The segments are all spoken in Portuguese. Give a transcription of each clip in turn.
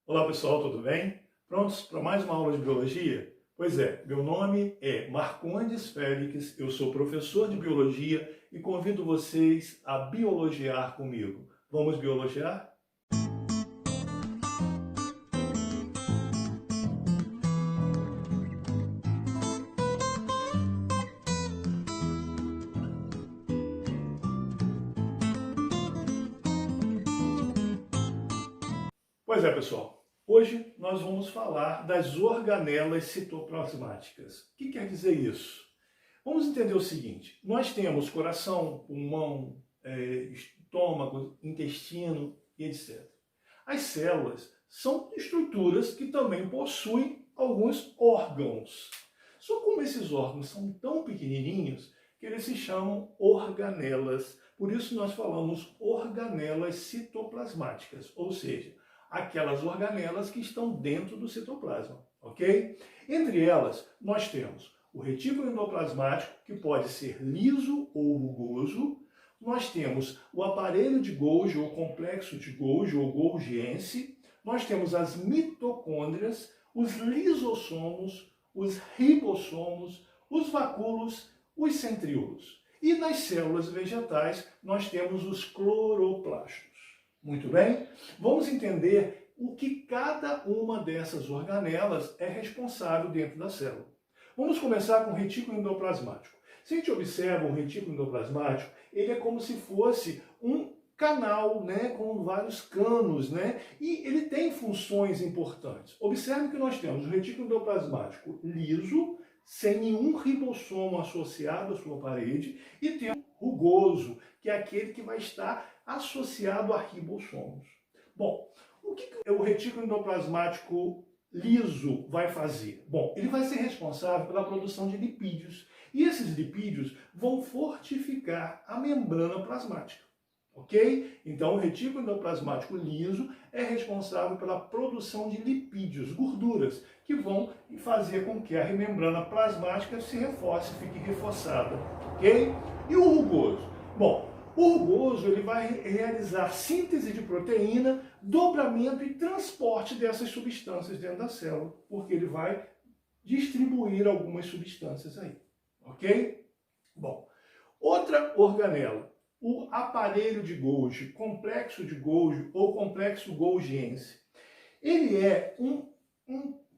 Olá pessoal, tudo bem? Prontos para mais uma aula de biologia? Pois é, meu nome é Marcondes Félix, eu sou professor de biologia e convido vocês a biologiar comigo. Vamos biologiar? Pois é, pessoal. Hoje nós vamos falar das organelas citoplasmáticas. O que quer dizer isso? Vamos entender o seguinte: nós temos coração, pulmão, estômago, intestino e etc. As células são estruturas que também possuem alguns órgãos. Só como esses órgãos são tão pequenininhos que eles se chamam organelas. Por isso nós falamos organelas citoplasmáticas, ou seja, aquelas organelas que estão dentro do citoplasma, ok? Entre elas, nós temos o retículo endoplasmático, que pode ser liso ou rugoso. Nós temos o aparelho de Golgi, ou complexo de Golgi, ou Golgiense. Nós temos as mitocôndrias, os lisossomos, os ribossomos, os vacúolos, os centríolos. E nas células vegetais, nós temos os cloroplastos. Muito bem? Vamos entender o que cada uma dessas organelas é responsável dentro da célula. Vamos começar com o retículo endoplasmático. Se a gente observa o retículo endoplasmático, ele é como se fosse um canal, né, com vários canos, né, e ele tem funções importantes. Observe que nós temos o retículo endoplasmático liso, sem nenhum ribossomo associado à sua parede, e temos o rugoso, que é aquele que vai estar associado a ribossomos. Bom, o que o retículo endoplasmático liso vai fazer? Bom, ele vai ser responsável pela produção de lipídios. E esses lipídios vão fortificar a membrana plasmática. Ok? Então, o retículo endoplasmático liso é responsável pela produção de lipídios, gorduras, que vão fazer com que a membrana plasmática se reforce, fique reforçada. Ok? E o rugoso? Bom, o rugoso ele vai realizar síntese de proteína, dobramento e transporte dessas substâncias dentro da célula, porque ele vai distribuir algumas substâncias aí, ok? Bom, outra organela, o aparelho de Golgi, complexo de Golgi ou complexo golgiense. Ele é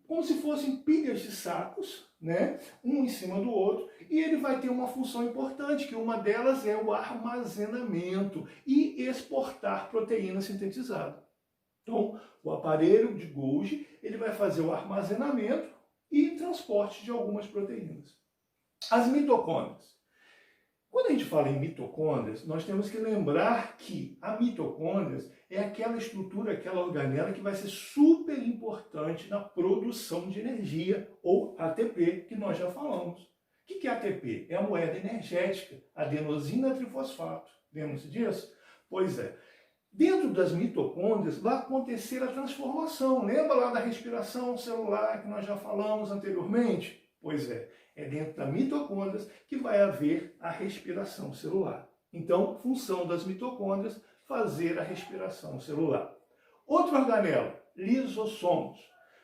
como se fossem pilhas de sacos, né? Um em cima do outro, e ele vai ter uma função importante, que uma delas é o armazenamento e exportar proteína sintetizada. Então, o aparelho de Golgi, ele vai fazer o armazenamento e transporte de algumas proteínas. As mitocôndrias. Quando a gente fala em mitocôndrias, nós temos que lembrar que a mitocôndrias é aquela estrutura, aquela organela que vai ser super importante na produção de energia, ou ATP, que nós já falamos. O que é ATP? É a moeda energética, adenosina trifosfato. Lembram-se disso? Pois é. Dentro das mitocôndrias vai acontecer a transformação. Lembra lá da respiração celular que nós já falamos anteriormente? Pois é dentro da mitocôndrias que vai haver a respiração celular. Então, função das mitocôndrias, fazer a respiração celular. Outra organela, lisossomos.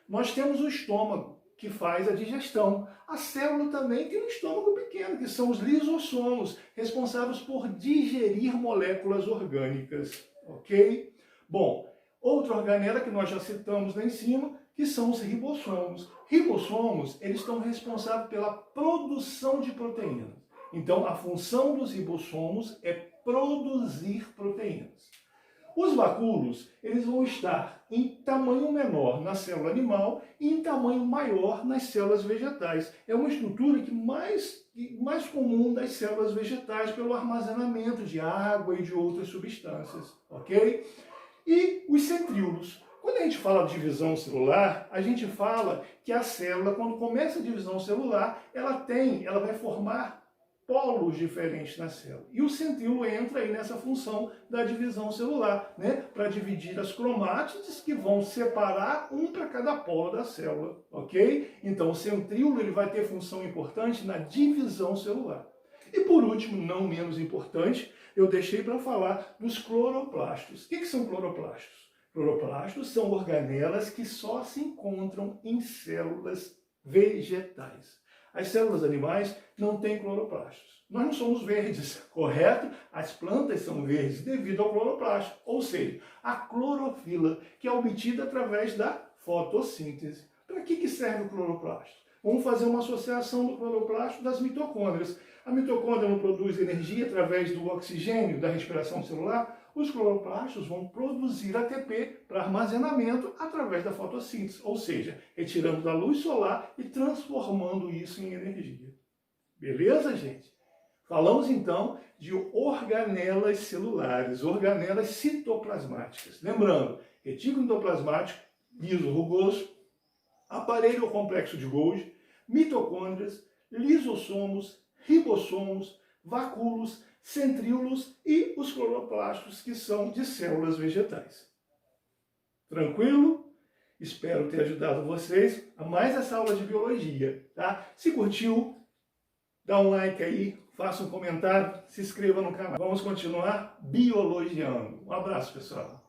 Nós temos o estômago, que faz a digestão. A célula também tem um estômago pequeno, que são os lisossomos, responsáveis por digerir moléculas orgânicas. Ok? Bom, outra organela que nós já citamos lá em cima, que são os ribossomos. Ribossomos, eles estão responsáveis pela produção de proteínas. Então, a função dos ribossomos é produzir proteínas. Os vacúolos, eles vão estar em tamanho menor na célula animal e em tamanho maior nas células vegetais. É uma estrutura que mais comum das células vegetais pelo armazenamento de água e de outras substâncias, ok? E os centríolos. Quando a gente fala de divisão celular, a gente fala que a célula, quando começa a divisão celular, ela vai formar polos diferentes na célula. E o centríolo entra aí nessa função da divisão celular, né? Para dividir as cromátides que vão separar um para cada polo da célula, ok? Então o centríolo ele vai ter função importante na divisão celular. E por último, não menos importante, eu deixei para falar dos cloroplastos. O que são cloroplastos? Cloroplastos são organelas que só se encontram em células vegetais. As células animais não têm cloroplastos. Nós não somos verdes, correto? As plantas são verdes devido ao cloroplasto, ou seja, a clorofila, que é obtida através da fotossíntese. Para que serve o cloroplasto? Vamos fazer uma associação do cloroplasto das mitocôndrias. A mitocôndria não produz energia através do oxigênio da respiração celular? Os cloroplastos vão produzir ATP para armazenamento através da fotossíntese, ou seja, retirando da luz solar e transformando isso em energia. Beleza, gente? Falamos então de organelas celulares, organelas citoplasmáticas. Lembrando, retículo endoplasmático, liso rugoso, aparelho ou complexo de Golgi, mitocôndrias, lisossomos, ribossomos, vacúolos, centríolos e os cloroplastos, que são de células vegetais. Tranquilo? Espero ter ajudado vocês a mais essa aula de biologia, tá? Se curtiu, dá um like aí, faça um comentário, se inscreva no canal. Vamos continuar biologiando. Um abraço, pessoal.